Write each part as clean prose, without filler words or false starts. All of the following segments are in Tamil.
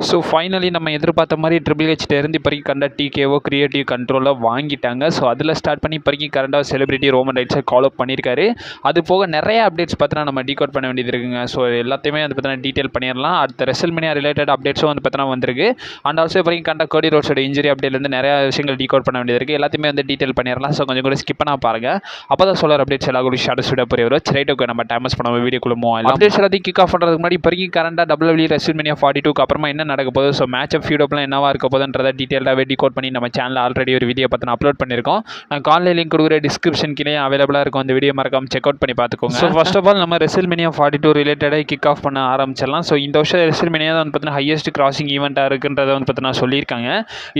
ஸோ ஃபைனலி நம்ம எதிர்பார்த்த மாதிரி ட்ரிபிள் ஹெச்ட இருந்து இப்போதைக்கு கண்ட டிகேஓ கிரியேட்டிவ் கண்ட்ரோலில் வாங்கிட்டாங்க. ஸோ அதில் ஸ்டார்ட் பண்ணி இப்போதைக்கு கரண்டாக செலிபிரிட்டி ரோமன் ரைட்ஸை கால் அப் பண்ணியிருக்காரு. அது போக நிறைய அப்டேட்ஸ் பார்த்தீங்கன்னா நம்ம டீகோட் பண்ண வேண்டியது இருக்குங்க. ஸோ எல்லாத்தையுமே வந்து பார்த்தீங்கன்னா டீட்டெயில் பண்ணிடலாம். அடுத்த ரெசல்மேனியா ரிலேட்டட் அப்டேட்ஸும் வந்து பார்த்தீங்கன்னா வந்திருக்கு. அண்ட் ஆல்சோ இப்போதைக்கு கண்ட கோடி ரோட்ஸோட இன்ஜுரி அப்டேட்லேருந்து நிறைய விஷயங்கள் டீகோட் பண்ண வேண்டியது இருக்குது. எல்லாத்தையுமே வந்து டீட்டெயில் பண்ணிடலாம். ஸோ கொஞ்சம் கூட ஸ்கிப் பண்ணா பாருங்கள். அப்போ தான் சொல்கிற அப்டேட்ஸ் எல்லாம் கூட ஷார்ட் ஸ்வீடாக புரிய வரும். ரைட்டுக்கு நம்ம டைமஸ் பண்ண வீடியோக்குள்ள மூவ் ஆகலாம். அப்டேட்ஸ் எல்லாத்தையும் கிக் ஆஃப் பண்ணுறதுக்கு முன்னாடி இப்போதைக்கு கரண்டாக WWE ரெசல்மேனியா 42க்கு அப்புறமா என்ன நடக்க போகுது, ஸோ மேட்ச் ஆஃப் ஃபியூடப்லாம் என்னவா இருக்க போதுன்றதை டீட்டெயிலாகவே டீகோட் பண்ணி நம்ம சேனலில் ஆல்ரெடி ஒரு வீடியோ பார்த்து அப்லோட் பண்ணியிருக்கோம். நான் காலையில் லிங்க் கொடுக்குற டிஸ்கிரிப்ஷன் கீழே அவைலபிளாக இருக்கும். அந்த வீடியோ மறக்காம செக் அவுட் பண்ணி பார்த்துக்கோங்க. ஸோ ஃபர்ஸ்ட் ஆஃப் ஆல் நம்ம ரெசல்மேனியா 42 ரிலேட்டடாக கிக் ஆஃப் பண்ண ஆரம்பிச்சிடலாம். ஸோ இந்த வருஷம் ரெசல்மேனியா தான் வந்து பார்த்தீங்கன்னா ஹையஸ்ட் கிராசிங் ஈவெண்ட்டாக இருக்குன்றதை வந்து பார்த்தீங்கன்னா சொல்லியிருக்காங்க.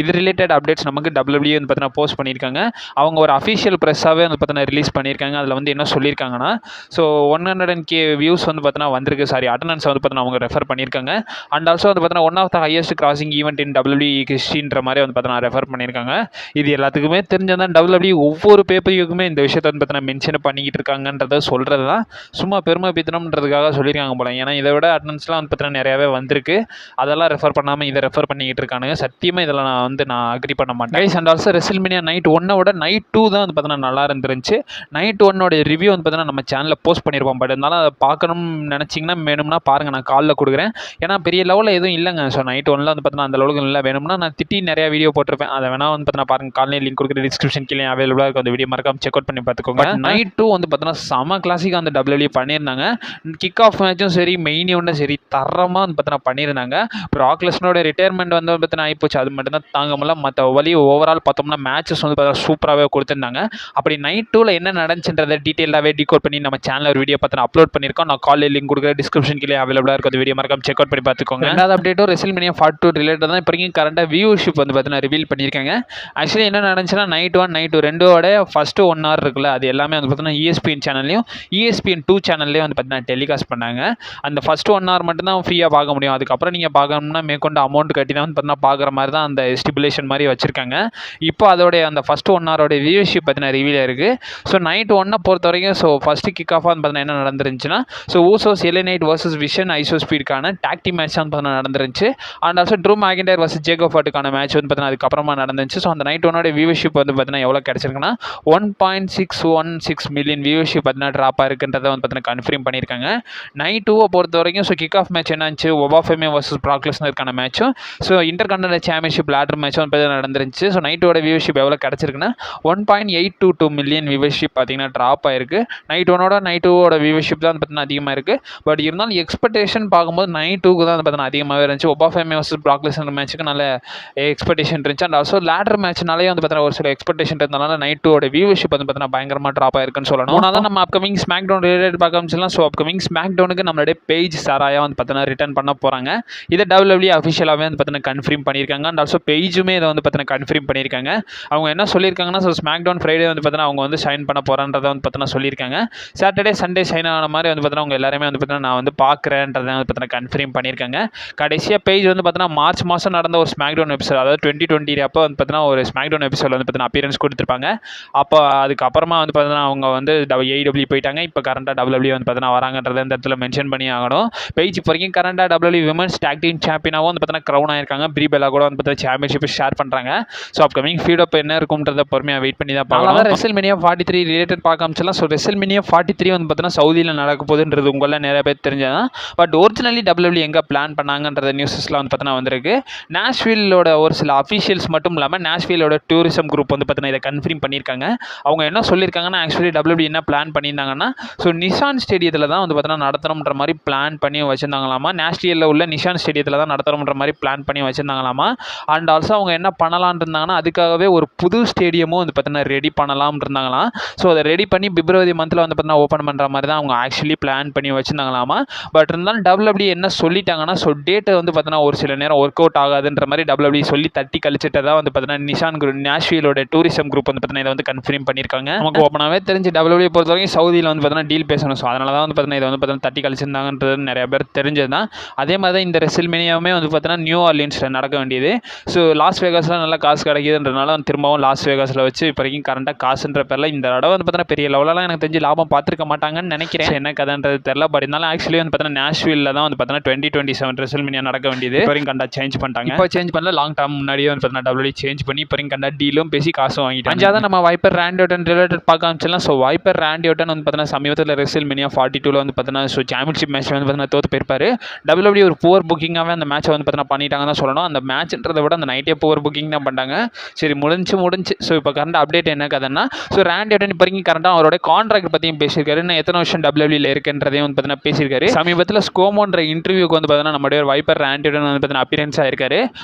இது ரிலேட்டட் அப்டேட்ஸ் நமக்கு WWE வந்து பார்த்தீங்கன்னா போஸ்ட் பண்ணியிருக்காங்க. அவங்க ஒரு அஃபிஷியல் ப்ரெஸ்ஸாகவே வந்து பார்த்தீங்கன்னா ரிலீஸ் பண்ணியிருக்காங்க. அதில் வந்து என்ன சொல்லியிருக்காங்கன்னா, ஸோ 100K வியூஸ் வந்து பார்த்தீங்கன்னா வந்திருக்கு, அட்டண்டன்ஸ் வந்து பார்த்தீங்கன்னா அவங்க ரெஃபர் பண்ணியிருக்காங்க. அண்ட் ஆல்சோ வந்து பார்த்தீங்கன்னா one of the highest grossing event in WWE ஹிஸ்ட்ரின்ற மாதிரி வந்து பார்த்தீங்கன்னா ரெஃபர் பண்ணியிருக்காங்க. இது எல்லாத்துக்குமே தெரிஞ்சதான் WWE ஒவ்வொரு பேப்பருக்குமே இந்த விஷயத்தை வந்து பார்த்தீங்கன்னா மென்ஷன் பண்ணிக்கிட்டு இருக்காங்கன்றத சொல்கிறது தான் சும்மா பெருமை பீத்தனம்ன்றதுக்காக சொல்லியிருக்காங்க போல. ஏன்னா இதை விட அட்டண்டன்ஸ்லாம் வந்து பார்த்தீங்கன்னா நிறையாவே வந்திருக்கு. அதெல்லாம் ரெஃபர் பண்ணாமல் இதை ரெஃபர் பண்ணிக்கிட்டு இருக்கானுங்க. சத்தியமாக இதில் நான் அக்ரி பண்ண மாட்டேன். And also WrestleMania night 1 night 2 தான் வந்து பார்த்தீங்கன்னா நல்லா இருந்துருந்துச்சு. நைட் 1 ரிவ்யூ வந்து பார்த்தீங்கன்னா நம்ம சேனலில் போஸ்ட் பண்ணியிருப்போம். பட் இருந்தாலும் அதை பார்க்கணும்னு நினச்சிங்கன்னா வேணும்னா பாருங்கள், நான் காலில் கொடுக்குறேன். ஏன்னா பெரிய லெவலில் எதுவும் இல்லைங்க. ஸோ நைட் 1 வந்து பார்த்தீங்கன்னா அந்த அளவுக்கு இல்லை. வேணும்னா நான் திட்டி நிறையா வீடியோ போட்டிருப்பேன். அதை வேணா வந்து பார்த்தீங்கன்னா பாருங்கள், காலையில் லிங்க் கொடுக்குற டிஸ்கிரிப்ஷன் கீழே அவைலபிளாக இருக்கும். அந்த வீடியோ மறக்காம செக் அவுட் பண்ணி பார்த்துக்கோங்க. நைட் 2 வந்து பார்த்தீங்கன்னா செம கிளாசிக்காக அந்த WWE பண்ணியிருந்தாங்க. கிக் ஆஃப் மேட்சும் சரி, மெயின் ஈவெண்ட்டும் சரி, தரமாக வந்து பார்த்தீங்கன்னா பண்ணியிருந்தாங்க. பிராக் லெஸ்னரோட ரிட்டையர்மெண்ட் வந்து பார்த்தீங்கன்னா ஆகிப்போச்சு. அது மட்டும் தான் தாங்க முடியல. மற்ற வழி ஓவரால் பார்த்தோம்னா மேட்சஸ் வந்து பார்த்தீங்கன்னா சூப்பராகவே கொடுத்துருந்தாங்க. அப்படி நைட் 2ல என்ன நடந்துச்சுன்றதை டீட்டெயிலாகவே டீகோட் பண்ணி நம்ம சேனல் ஒரு வீடியோ பார்த்து அப்லோட் பண்ணியிருக்கோம். நான் காலையில் லிங்க் கொடுக்குற டிஸ்கிரிப்ஷன் கீழே அவைலபிளாக இருக்கும். அந்த வீடியோ மறக்காம செக் அவுட் பண்ணி பார்த்துக்கோங்க. ரெண்டாவது அப்டேட்டும் ரெசல்மேனியா 42 ரிலேட்டட் தான். இப்போ கரண்டாக வியூவர்ஷிப் வந்து பார்த்தீங்கன்னா ரிவீல் பண்ணியிருக்காங்க. ஆக்சுவலி என்ன நடந்துச்சுன்னா நைட் 1 நைட் 2 ஃபஸ்ட்டு 1 hour இருக்குல்ல, அது எல்லாமே வந்து பார்த்தீங்கன்னா ESPN சேனல்லையும் ESPN 2 சேனல்லையும் வந்து பார்த்தீங்கன்னா டெலிகாஸ்ட் பண்ணாங்க. அந்த ஃபஸ்ட்டு 1 hour மட்டும்தான் ஃப்ரீயாக பார்க்க முடியும். அதுக்கப்புறம் நீங்கள் பார்க்கணும்னா மேற்கொண்டு அமௌண்ட் கட்டி தான் வந்து பார்த்தீங்கன்னா பார்க்குற மாதிரி தான் அந்த ஸ்டிபுலேஷன் மாதிரி வச்சுருக்காங்க. இப்போ அதோடைய அந்த ஃபஸ்ட்டு 1 hour வியூவர்ஷிப் பார்த்தீங்கன்னா ரிவீல் இருக்குது. ஸோ நைட் 1 பொறுத்த வரைக்கும் ஸோ ஃபஸ்ட்டு கிக் ஆஃபாக வந்து பார்த்தீங்கன்னா என்ன நடந்துருந்துச்சுன்னா, so Usos LA Knight vs vision ஐசோ ஸ்பீடுக்கான டாக் டீம் மேட்ச் வந்து பார்த்தீங்கன்னா நடந்துருந்துச்சு. And also Drew McIntyre vs Jacob ஃபார்ட்டுக்கான மேட்ச் வந்து பார்த்தீங்கன்னா அதுக்கப்புறமா நடந்துச்சு. ஸோ அந்த நைட் 1 வியூவர்ஷிப் வந்து பார்த்தீங்கன்னா எவ்வளோ கிடச்சிருக்குன்னா 1.616 மில்லியன் வியூவர்ஷிப் பார்த்தீங்கன்னா ட்ராப்பாக இருக்குன்றதை வந்து பார்த்தீங்கன்னா கன்ஃபார்ம் பண்ணியிருக்காங்க. நைட் 2 பொறுத்த வரைக்கும் ஸோ கிக் ஆஃப் மேட்ச் என்னச்சு, ஒபாஃபெமே vs பிராக் லெஸ்னருக்கான மேட்சும் ஸோ இன்டர்கான்டினென்டல் சாம்பியன்ஷிப் லேடர் மேட்சும் வந்து நடந்துருந்துச்சு. ஸோ நைட்டோட வியூவர்ஷிப் எவ்வளோ கிடச்சிருக்குன்னா 1.822 மில்லியன் வியூவர்ஷிப் பார்த்தீங்கன்னா ட்ராப் ஆயிருக்கு. நைட் 1 நைட் 2 வியூவர்ஷிப் தான் பார்த்தீங்கன்னா அதிகமாக இருக்குது. பட் இருந்தாலும் எக்ஸ்பெக்டேஷன் பார்க்கும்போது நைட் 2 தான் பார்த்தீங்கன்னா அதிகமாகவே இருந்துச்சு. ஒபாஃபெமே vs பிராக் லெஸ்னர் மேட்ச்சுக்கு நல்ல எக்ஸ்பெக்டேஷன் இருந்துச்சு. அண்ட் ஆல்சோ லேடர் மேட்ச்னாலே வந்து பார்த்தீங்கன்னா ஒரு சில எக்ஸ்பெக்டேஷன் இருந்தனால நைட் 2 வியூவர்ஷிப் வந்து பார்த்தீங்கன்னா பயங்கரமாக ட்ராப் ஆயிருக்குன்னு சொல்லணும். ஆனால் நம்ம அப்கமிங் ஸ்மாக் டவுன் ரிலேட்டட் பார்க்க ஆரம்பிச்சிடலாம். ஸோ அப்கமிங் ஸ்மாக் டவுனுக்கு நம்மளுடைய பேஜ் சாராயா வந்து பார்த்தீங்கன்னா ரிட்டர்ன் பண்ண போகிறாங்க. இதை WWE அஃபிஷியலாகவே வந்து பார்த்தீங்கன்னா கன்ஃபார்ம் பண்ணியிருக்காங்க. அண்ட் ஆல்சோ பேஜுமே இதை வந்து பார்த்தீங்கன்னா கன்ஃபார்ம் பண்ணியிருக்காங்க. அவங்க என்ன சொல்லியிருக்காங்கன்னா, ஸோ ஸ்மாக் டவுன் ஃப்ரைடே வந்து பார்த்தீங்கன்னா அவங்க வந்து ஷைன் பண்ண போகிறான்றதை வந்து பார்த்தீங்கன்னா சொல்லியிருக்காங்க. சாட்டர்டே சண்டே ஷைன் ஆன மாதிரி வந்து பார்த்தீங்கன்னா அவங்க எல்லாருமே வந்து பார்த்தீங்கன்னா நான் வந்து பார்க்குறேன்றதை வந்து பார்த்தீங்கன்னா கன்ஃபார்ம் பண்ணியிருக்காங்க. கடைசியாக பேஜ் வந்து பார்த்தீங்கன்னா மார்ச் மாதம் நடந்த ஒரு ஸ்மாக் டவுன் எபிசோட், அதாவது 2020 அப்போ வந்து பார்த்தீங்கன்னா ஒரு ஸ்மாக் டவுன் எபிசோட் வந்து பார்த்தீங்கன்னா அப்பியரன்ஸ் கொடுத்துருப்பாங்க. அப்போ அதுக்கப்புறமா வந்து பார்த்தீங்கன்னா அவங்க வந்து AEW போயிட்டாங்க. இப்போ கரண்டாக WWE வந்து பார்த்தீங்கன்னா வராங்கன்றதை இந்த இடத்துல மென்ஷன் பண்ணி ஆகணும். பேஜ் இப்போ வரைக்கும் கரண்டாக WWE விமன்ஸ் டாக் டீம் சாம்பியனாகவும் வந்து பார்த்தீங்கன்னா க்ரௌன் ஆயிருக்காங்க. ப்ரீ பெல்லா கூட வந்து பார்த்தீங்கன்னா சாம்பியன்ஷிப் ஷேர் பண்ணுறாங்க. ஸோ அப்கமிங் ஃபீட் அப் என்ன இருக்கும்ன்றதை பொறுமையாக வெயிட் பண்ணி தான் பார்க்கலாம். ரெசல்மேனியா 43 ரிலேட்டட் பார்க்க ஆரம்பிச்சலாம். ஸோ ரெசல்மேனியா 43 வந்து பார்த்தீங்கன்னா சவுதியில் நடக்க போகுதுன்றது உங்களெல்லாம் நிறைய பேர் தெரிஞ்சதான். பட் ஒரிஜினலி WWE எங்கே பிளான் பண்ணாங்கன்ற நியூஸஸ்லாம் வந்து பார்த்தீங்கன்னா வந்திருக்கு. நாஷ்வில்லோட ஒரு சில அஃபிஷியல்ஸ் மட்டும் இல்லாமல் நாஷ்வில்லோட டூரிசம் குரூப் வந்து பார்த்தீங்கன்னா இதை கன்ஃபார்ம் பண்ணியிருக்காங்க. அவங்க என்ன சொல்லியிருக்காங்கன்னா, ஆக்சுவலி WWE என்ன பிளான் பண்ணியிருந்தாங்கன்னா, ஸோ நிஷான் ஸ்டேடியத்தில் தான் வந்து பார்த்தீங்கன்னா நடத்தணுன்ற மாதிரி பிளான் பண்ணி வச்சுருந்தாங்களாமா. நாஷ்வில்லில் உள்ள நிஷான் ஸ்டேடியத்தில் தான் நடத்தணுன்ற மாதிரி பிளான் பண்ணி வச்சுருந்தாங்களாமா. அண்ட் ஆல்சோ அவங்க என்ன பண்ணலான் இருந்தாங்கன்னா, அதுக்காகவே ஒரு புது ஸ்டேடியமும் வந்து பார்த்தீங்கன்னா ரெடி பண்ணலாம் இருந்தாங்களாம். ஸோ அதை ரெடி பண்ணி பிப்ரவரி மந்தில் வந்து பார்த்தீங்கன்னா ஓப்பன் பண்ணுற மாதிரி தான் அவங்க ஆக்சுவலி பிளான் பண்ணி வச்சுருந்தாங்களாமா. பட் இருந்தாலும் WWE என்ன சொல்லிட்டாங்கன்னா, ஸோ டேட்டை வந்து பார்த்தீங்கன்னா ஒரு சில நேரம் ஒர்க் அவுட் ஆகாதுன்ற மாதிரி WWE சொல்லி தட்டி கழிச்சிட்டதா வந்து பார்த்தீங்கன்னா நிஷான் நாஷ்விலோட டூரிசம் குரூப் வந்து பார்த்தீங்கன்னா இதை வந்து கன்ஃபார்ம் பண்ணியிருக்காங்க. நமக்கு ஓப்பனாகவே தெரிஞ்சு WWE பொறுத்த வரைக்கும் சவுதியில் வந்து பார்த்தீங்கன்னா டீல் பேசணும். ஸோ அதனால தான் வந்து பார்த்தீங்கன்னா இதை வந்து பார்த்தீங்கன்னா தட்டி கழிச்சிருந்தாங்கன்றது நிறைய பேர் தெரிஞ்சது தான். அதே மாதிரி தான் இந்த ரெசல்மேனியாவுமே வந்து பார்த்தீங்கன்னா நியூ ஆர்லியன்ஸில் நடக்க வேண்டியது. ஸோ லாஸ் வேகாஸில் நல்லா காசு கிடைக்குதுன்றனால திரும்பவும் லாஸ் வேகாஸில் வச்சு இப்போ வரைக்கும் கரண்டாக காசுன்ற பேரில் இந்த தடவை வந்து பார்த்தீங்கன்னா பெரிய லெவலெலாம் எனக்கு தெரிஞ்சு லாபம் பார்த்துருக்க மாட்டாங்கன்னு நினைக்கிறேன். என்ன கதைன்றது தெரியல. பட் இருந்தாலும் ஆக்சுவலி வந்து பார்த்தீங்கன்னா நாஷ்வில்லில் தான் வந்து பார்த்தீங்கன்னா 2027 ரெசல்மேனியா நடக்க நடக்க வேண்டியது. இப்போ வரைக்கும் கண்டா சேஞ்ச் பண்ணிட்டாங்க. இப்போ சேஞ்ச் பண்ணல, லாங் டேர்ம் முன்னாடியே வந்து பார்த்தீங்கன்னா WWE சேஞ்ச் பண்ணி இப்போ வரைக்கும் கண்டா டீலும் பேசி காசும் வாங்கிட்டாங்க. அஞ்சாவது நம்ம வைப்பர் ராண்டி ஆர்டன் ரிலேட்டட் பார்க்க ஆரம்பிச்சிடலாம். ஸோ வைப்பர் ராண்டி ஆர்டன் வந்து பார்த்தீங்கன்னா சமீபத்தில் WrestleMania 42 வந்து பார்த்தீங்கன்னா ஸோ சாம்பியன்ஷிப் மேட்ச் வந்து பார்த்தீங்கன்னா தோற்று போயிருப்பாரு. WWE ஒரு புவர் புக்கிங்காகவே அந்த மேட்சை வந்து பார்த்தீங்கன்னா பண்ணிட்டாங்கன்னு தான் சொல்லணும். அந்த மேட்ச்ன்றதை விட அந்த நைட்டே புவர் புக்கிங் தான் பண்ணாங்க. சரி முடிஞ்சு. ஸோ இப்போ கரண்ட் அப்டேட் என்ன கதைன்னா, ஸோ ராண்டி ஆர்டன் இப்போ வரைக்கும் கரண்டாக அவரோட கான்ட்ராக்ட் பற்றியும் பேசியிருக்காரு. இன்னும் எத்தனை வருஷம் WWE இருக்குன்றதையும் வந்து பார்த்தீங்கன்னா பேசியிருக்காரு. சமீபத்தில் ஸ்கோமோன்ற இன்டர்வியூக்கு வந்து பார்த்தீங்கன்னா நம்மளுடைய வைப்பர் ராண்டி ஆர்டன் வந்து பார்த்தீங்கன்னா அப்பியரன்ஸ் ஆயிருக்காரு.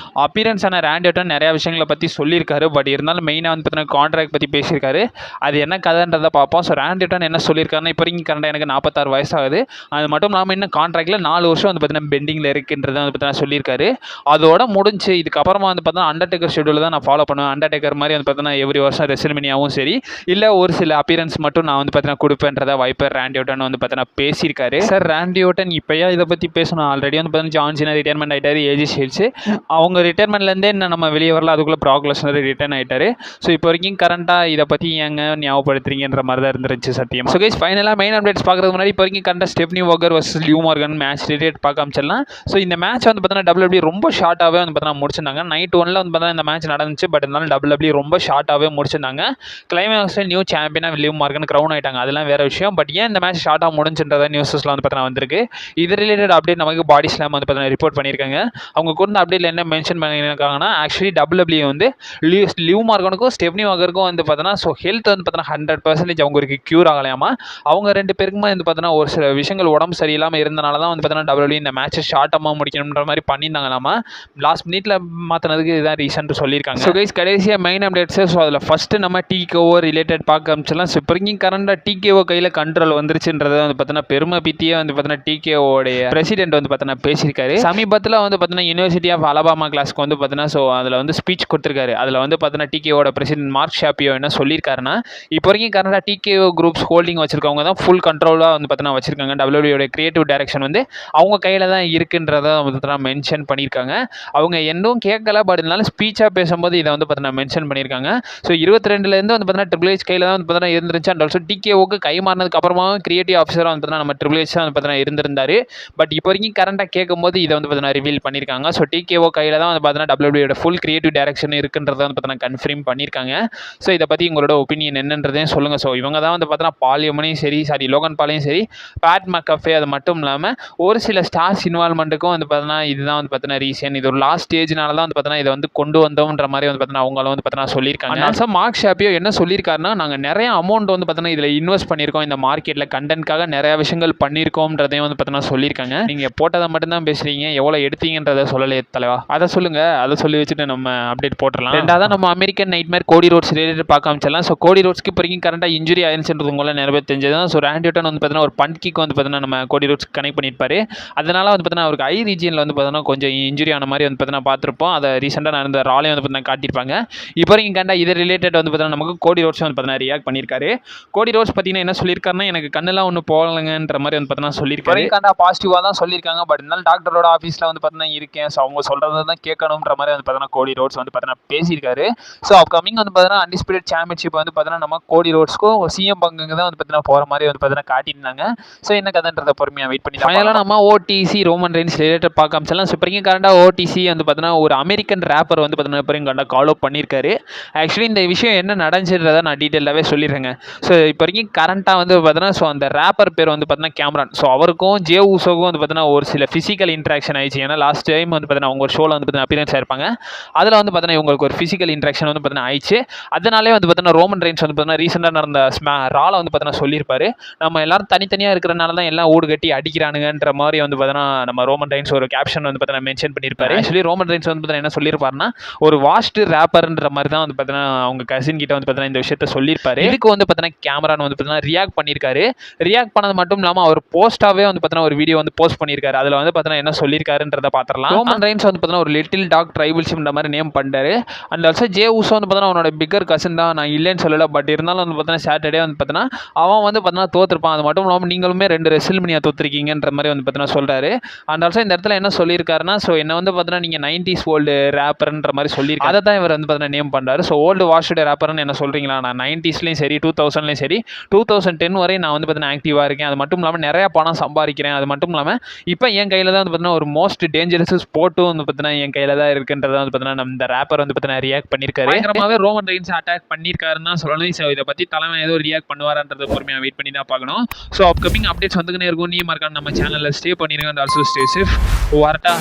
அப்பியரன்ஸ் ஆன ராண்டி ஆர்டன் நிறைய விஷயங்களை பற்றி சொல்லியிருக்காரு. பட் இருந்தாலும் மெயினாக வந்து பார்த்தீங்கன்னா கான்ட்ராக்ட் பற்றி பேசியிருக்காரு. அது என்ன கதைன்றதை பார்ப்போம். ஸோ ராண்டி ஆர்டன் என்ன சொல்லியிருக்காருன்னா, இப்போ வரைக்கும் கரண்டாக எனக்கு 46 வயசாகுது. அது மட்டும் இல்லாமல் இன்னும் கான்ட்ராக்டில் 4 வருஷம் வந்து பார்த்தீங்கன்னா பெண்டிங்கில் இருக்குன்றதை வந்து பார்த்தீங்கன்னா சொல்லியிருக்காரு. அதோட முடிஞ்சு இதுக்கப்புறமா வந்து பார்த்தீங்கன்னா அண்டர்டேக்கர் ஷெட்யூல் தான் நான் ஃபாலோ பண்ணுவேன். அண்டர்டேக்கர் மாதிரி வந்து பார்த்தீங்கன்னா எவ்ரி வருஷம் WrestleManiaவும் சரி, இல்லை ஒரு சில அப்பியரன்ஸ் மட்டும் நான் வந்து பார்த்தீங்கன்னா கொடுப்பேன்றதை வைப்பர் ராண்டி ஆர்டன் வந்து பார்த்தீங்கன்னா பேசியிருக்காரு. சார் ராண்டி ஆர்டன் இப்போயா இதை பற்றி பேசணும்? ஆல்ரெடி வந்து பார்த்தீங்கன்னா ஜான் சீனா ரிட்டையர்மெண்ட் ஆகிட்டாரு. ஏஜி ஸ்டைல்ஸ் அவங்க ரிட்டையர்மெண்ட்லேருந்தே இன்னும் நம்ம வெளியே வரல. அதுக்குள்ளே ப்ராக் லெஸ்னர் ரிட்டர்ன் ஆகிட்டாரு. ஸோ இப்போ வரைக்கும் கரண்ட்டாக இதை பற்றி ஏங்க ஞாபகப்படுத்துறீங்கன்ற மாதிரி தான் இருந்துருச்சு சத்தியம். ஸோ கைஸ் ஃபைனலாக மெயின் அப்டேட்ஸ் பார்க்குறதுக்கு முன்னாடி இப்போ வரைக்கும் கரண்ட்டாக Stephanie Vaquer versus Liv Morgan match relate பார்க்க ஆரம்பிச்சிடலாம். ஸோ இந்த மேட்ச் வந்து பார்த்தீங்கன்னா WWE ரொம்ப ஷார்ட்டாகவே வந்து பார்த்தீங்கன்னா முடிச்சிருந்தாங்க. நைட் 1 வந்து பார்த்தீங்கன்னா இந்த மேட்ச் நடந்துச்சு. பட் இருந்தாலும் WWE ரொம்ப ஷார்ட்டாகவே முடிச்சிருந்தாங்க. கிளைமேக்ஸில் நியூ சாம்பியனாக லியூ மார்கன் க்ரௌன் ஆகிட்டாங்க. அதெல்லாம் வேறு விஷயம். பட் ஏன் இந்த மேட்ச் ஷார்ட்டாக முடிஞ்சுன்றத நியூஸஸ்லாம் வந்து பார்த்தீங்கன்னா வந்திருக்கு. இது ரிலேட்டட் அப்டேட் நமக்கு பாடி ஸ்லாம் வந்து பார்த்தீங்கன்னா ரிப்போர்ட் பண்ணியிருக்காங்க. அவங்க கொடுத்த அப்டேட்டில் என்ன மென்ஷன் பண்ணியிருக்காங்கன்னா, ஆக்சுவலி WWE வந்து லியூ மார்கனுக்கும் ஸ்டெப்னி வாக்கருக்கும் வந்து பார்த்தீங்கன்னா ஸோ ஹெல்த் வந்து பார்த்தீங்கன்னா 100% அவங்களுக்கு க்யூர் ஆகலையாமா. அவங்க 2 பேருக்குமே வந்து பார்த்தீங்கன்னா ஒரு சில விஷயங்கள் உடம்பு சரியில்லாமல் இருந்தனால தான் வந்து பார்த்தீங்கன்னா WWE இந்த மேட்சை ஷார்ட்டமாக முடிக்கணுன்ற மாதிரி பண்ணியிருந்தாங்களாமா. லாஸ்ட் மினிட்ல மாற்றினதுக்கு இதுதான் ரீசன் சொல்லியிருக்காங்க. ஸோ கைஸ் கடைசியாக மெயின் அப்டேட்ஸு. ஸோ அதில் ஃபஸ்ட்டு நம்ம TKO ரிலேட்டட் பார்க்க ஆரம்பிச்சிடலாம். ஸோ இப்போ வரைக்கும் கரண்டாக TKO கையில் கண்ட்ரோல் வந்துருச்சுன்றதை வந்து பார்த்தீங்கன்னா பெருமை பற்றியே வந்து பார்த்தீங்கன்னா TKOடைய பிரசிடென்ட் வந்து பார்த்தீங்கன்னா பேசியிருக்காரு. சமீபத்தில் வந்து பார்த்தீங்கன்னா யூனிவர்சிட்டி ஆஃப் அலபாமா கிளாஸ்க்கு வந்து பார்த்தீங்கன்னா ஸோ அதில் வந்து ஸ்பீச் கொடுத்துருக்காரு. அதில் வந்து பார்த்தீங்கன்னா TKOட பிரசிடென்ட் மார்க் ஷாப்பியோ என்ன சொல்லியிருக்காருன்னா, இப்போ வரைக்கும் கரண்டாக TKO குரூப்ஸ் ஹோல்டிங் வச்சிருக்கவங்க தான் ஃபுல் கண்ட்ரோலாக வந்து பார்த்தீங்கன்னா வச்சிருக்காங்க. WWE கிரியேட்டிவ் டைரக்ஷன் வந்து அவங்க கையில் தான் இருக்குன்றதை வந்து பார்த்தீங்கன்னா மென்ஷன் பண்ணியிருக்காங்க. அவங்க இன்னும் கேட்கல, பட் இருந்தாலும் ஸ்பீச்சாக பேசும்போது இதை வந்து பார்த்தீங்கன்னா மென்ஷன் பண்ணியிருக்காங்க. ஸோ 22லேருந்து வந்து பார்த்தீங்கன்னா ட்ரிபிள் ஹெச் கையில் தான் வந்து பார்த்தீங்கன்னா இருந்துருச்சு. அண்ட் ஆல்சோ TKOக்கு கை மாறினதுக்கு அப்புறமா கிரியேட்டிவ் ஆஃபீஸராக வந்து பார்த்தீங்கன்னா நம்ம ட்ரிபிள் ஹெச் தான் வந்து பார்த்தீங்கன்னா இருந்திருந்தாரு. பட் இப்போ வரைக்கும் கரண்டாக கேட்கும்போது இதை வந்து பார்த்தீங்கன்னா ரிவீல் பண்ணியிருக்காங்க. ஸோ TKO கையில் தான் வந்து பார்த்தீங்கன்னா WWEயோட ஃபுல் கிரியேட்டிவ் டைரக்ஷன் இருக்குன்றதை வந்து பார்த்தீங்கன்னா கன்ஃபார்ம் பண்ணியிருக்காங்க. ஸோ இதை பற்றி உங்களோட ஒப்பீனியன் என்னன்றதையும் சொல்லுங்கள். ஸோ இவங்க தான் வந்து பார்த்தீங்கன்னா பாலியமனையும் சரி லோகன் பாலையும் சரி, பேட் மக்கஃபே, அது மட்டும் இல்லாமல் ஒரு சில ஸ்டார்ஸ் இன்வால்மெண்ட்டுக்கும் வந்து பார்த்தீங்கன்னா இதுதான் வந்து பார்த்தீங்கன்னா ரீசன். இது ஒரு லாஸ்ட் ஸ்டேஜ்னால தான் வந்து பார்த்தீங்கன்னா இதை வந்து கொண்டு வந்தோம்ன்ற மாதிரி வந்து பார்த்தீங்கன்னா அவங்களும் வந்து பார்த்தீங்கன்னா சொல்லியிருக்காங்க. ஆல்சோ மார்க் ஷாப்பியோ என்ன சொல்லியிருக்காருன்னா, நாங்கள் நிறைய அமௌண்ட் வந்து பார்த்தீங்கன்னா இதில் இன்வெஸ்ட் பண்ணியிருக்கோம், இந்த மார்க்கெட்டில் கண்டென்ட்காக நிறைய விஷயங்கள் பண்ணியிருக்கோம்ன்றதையும் வந்து பார்த்தீங்கன்னா சொல்லியிருக்காங்க. நீங்கள் போட்டதை மட்டும்தான் பேசுகிறீங்க, எவ்வளோ எடுத்தீங்கன்றதை சொல்லலையே தலைவா, அதை சொல்லுங்கள். அதை சொல்லி வச்சுட்டு நம்ம அப்டேட் போட்டுடலாம். ரெண்டாவது நம்ம அமெரிக்கன் நைட்மேர் கோடி ரோட்ஸ் ரிலேட்டட் பார்க்க ஆரம்பிச்சிடலாம். ஸோ கோடி ரோட்ஸ்க்கு இப்போ வரைக்கும் கரண்டாக இன்ஜுரி ஆயிருச்சுன்றது உங்களை நிறைய பேர் தெரிஞ்சது தான். ஸோ ராண்டி ஆர்டன் வந்து பார்த்தீங்கன்னா ஒரு பண்ட் கிக் வந்து பார்த்தீங்கன்னா நம்ம கோடி ரோட்ஸ் கனெக்ட் பண்ணியிருப்பாரு. அதனால வந்து பார்த்தீங்கன்னா அவருக்கு ஐ ரீஜியனில் வந்து பார்த்தீங்கன்னா கொஞ்சம் இன்ஜுரி ஆன மாதிரி வந்து பார்த்தீங்கன்னா பார்த்துருப்போம். அதை ரீசெண்டாக நான் இந்த ராலே வந்து பார்த்தீங்கன்னா காட்டியிருப்பாங்க. இப்போ வரைக்கும் கண்டா இது ரிலேட்டட் வந்து பார்த்தீங்கன்னா நமக்கு கோடி ரோட்ஸ் வந்து பார்த்தீங்கன்னா ரியாக்ட் பண்ணியிருக்காரு. கோடி ரோட்ஸ் பார்த்தீங்கன்னா என்ன சொல்லியிருக்காருன்னா, எனக்கு கண்ணெல்லாம் ஒன்று போகலங்கன்ற மாதிரி வந்து பார்த்தீங்கன்னா சொல்லியிருக்காரு. கண்டா பாசிட்டிவாக தான் சொல்லியிருக்காங்க. பட் இருந்தாலும் டாக்டரோட ஆஃபீஸில் வந்து பார்த்தீங்கன்னா இருக்கேன். ஸோ அவங்க சொல்கிறத தான் கேட்கணுன்ற மாதிரி வந்து பார்த்தீங்கன்னா கோடி ரோட்ஸ் வந்து பார்த்தீங்கன்னா பேசியிருக்காரு. ஸோ அப்கமிங் வந்து பார்த்தீங்கன்னா அன்டிஸ்பியூட்டட் சாம்பியன்ஷிப் வந்து பார்த்தீங்கன்னா நம்ம கோடி ரோட்ஸ்க்கும் சிஎம் பங்குங்க தான் வந்து பார்த்தீங்கன்னா போகிற மாதிரி வந்து பார்த்தீங்கன்னா காட்டியிருந்தாங்க. ஸோ என்ன கதைன்றதை பொறுமையாக வெயிட் பண்ணி ஃபைனலாக நம்ம OTC ரோமன் ரெயின்ஸ் ரிலேட்டட் பார்க்க ஆரம்பிச்சலாம். ஸோ இப்போ வரைக்கும் கரண்டாக OTC வந்து பார்த்தீங்கன்னா ஒரு அமெரிக்கன் ரேப்பர் வந்து பார்த்தீங்கன்னா இப்போ வரைக்கும் கரண்டாக கால் அப் பண்ணியிருக்காரு. ஆக்சுவலி இந்த விஷயம் என்ன நடந்துச்சுன்றதை நான் டீட்டெயிலாகவே சொல்லிடுறேங்க. ஸோ இப்போ வரைக்கும் கரண்ட்டாக வந்து பார்த்தீங்கன்னா ஸோ அந்த ரேப்பர் பேர் வந்து பார்த்தீங்கன்னா கேமரான். ஸோ அவருக்கும் ஜே ஊசோக்கும் வந்து பார்த்தீங்கன்னா ஒரு சில ஃபிசிக்கல் இன்ட்ராக்ஷன் ஆயிடுச்சு. ஏன்னா லாஸ்ட் டைம் வந்து பார்த்தீங்கன்னா அவங்க ஒரு ஷோவில் வந்து பார்த்தீங்கன்னா அப்பியரன்ஸ் ஆயிருப்பாங்க. அதில் வந்து பார்த்தீங்கன்னா இவங்களுக்கு ஒரு ஃபிசிக்கல் இன்ட்ராக்ஷன் வந்து பார்த்தீங்கன்னா ஆயிடுச்சு. அதனாலே வந்து பார்த்தீங்கன்னா ரோமன் ரெயின்ஸ் வந்து பார்த்தீங்கன்னா ரீசெண்டாக நடந்த ரால வந்து பார்த்தீங்கன்னா சொல்லியிருப்பாரு, நம்ம எல்லாரும் தனித்தனியாக இருக்கிறனால தான் எல்லாம் ஊடு கட்டி அடிக்கிறானுங்கன்ற மாதிரி வந்து பார்த்தீங்கன்னா நம்ம ரோமன் ரெயின்ஸ் ஒரு கேப்ஷன் வந்து பார்த்தீங்கன்னா மென்ஷன் பண்ணியிருப்பாரு. ஆக்சுவலி ரோமன் ரெயின்ஸ் வந்து பார்த்தீங்கன்னா என்ன சொல்லியிருப்பாருன்னா, ஒரு வாஸ்ட் ரேப்பர்ன்ற மாதிரி தான் வந்து பார்த்தீங்கன்னா அவங்க கசின் கிட்ட வந்து பார்த்தீங்கன்னா இந்த விஷயத்த சொல்லியிருப்பாரு. இதுக்கு வந்து பார்த்தீங்கன்னா கேமரான் வந்து பார்த்தீங்கன்னா ரியாக்ட் பண்ணியிருக்காரு. ரியாக்ட் பண்ணது மட்டும் இல்லாமல் அவர் போஸ்ட்டாகவே வந்து பார்த்தீங்கன்னா ஒரு வீடியோ வந்து போஸ்ட் பண்ணியிருக்காரு. அதில் வந்து பார்த்தீங்கன்னா என்ன சொல்லியிருக்காருன்றதை பார்த்துடலாம். ரோமன் ரெயின்ஸ் வந்து பார்த்தீங்கன்னா ஒரு லிட்டில் டாக் ட்ரைபிள்ஷிப்ன்ற மாதிரி நேம் பண்ணிட்டாரு. அண்ட் ஆல்சோ ஜே ஊசோ வந்து பார்த்தீங்கன்னா அவனோட பிக்கர் கசின் தான், நான் இல்லைன்னு சொல்லலை. பட் இருந்தாலும் வந்து பார்த்தீங்கன்னா சாட்டர்டே வந்து பார்த்தீங்கன்னா அவன் வந்து பார்த்தீங்கன்னா தோற்றுருப்பான். அது மட்டும் இல்லாமல் நீங்களுமே 2 ரெஸ்ல்மனியா தோற்றுருக்கீங்கன்ற மாதிரி வந்து பார்த்தீங்கன்னா சொல்கிறாரு. அண்ட் ஆல்சோ இந்த இடத்துல என்ன சொல்லியிருக்காருன்னா, ஸோ என்ன வந்து பார்த்தீங்கன்னா நீங்கள் 90s ஓல்டு ரேப்பர்ன்ற மாதிரி சொல்லியிருக்காரு. அதை தான் இவர் வந்து பார்த்தீங்கன்னா நேம் பண்ணுறாரு. ஸோ ஓல்டு வாஷ்டு ரேப்பர்னு என்ன சொல்கிறீங்களா? நான் 90ஸ்லையும் சரி 2000லையும் சரி 2010 வரை நான் வந்து பார்த்தீங்கன்னா ஆக்டிவாக இருக்கேன். அது மட்டும் இல்லாமல் நிறையா பணம் சம்பாதிக்கிறேன். அது மட்டும் இல்லாமல் இப்போ என் கையில் தான் வந்து பார்த்தீங்கன்னா ஒரு மோஸ்ட் டேஞ்சரஸ் ஸ்போர்ட்டும் வந்து பார்த்தீங்கன்னா என் கையில் தான் இருக்குன்றதை வந்து பார்த்தீங்கன்னா நம்ம இந்த ரேப்பர் வந்து பார்த்தீங்கன்னா ரியாக்ட் பண்ணியிருக்காரு. பயங்கரமாகவே ரோமன் ரெயின்ஸ் அட்டாக் பண்ணியிருக்காருன்னு தான் சொல்லணும். ஸோ இதை பற்றி தலைமை ஏதோ ரியாக்ட் பண்ணுவாரான்றதை பொறுமையாக வெயிட் பண்ணி தான் பார்க்கணும். ஸோ அப்கமிங் அப்டேட்ஸ் வந்துக்கினே இருக்கும். நீ மறக்காம நம்ம சேனலில் ஸ்டே பண்ணிருங்க அண்ட் ஆல்சோ ஸ்டே சேஃப். வரட்டா.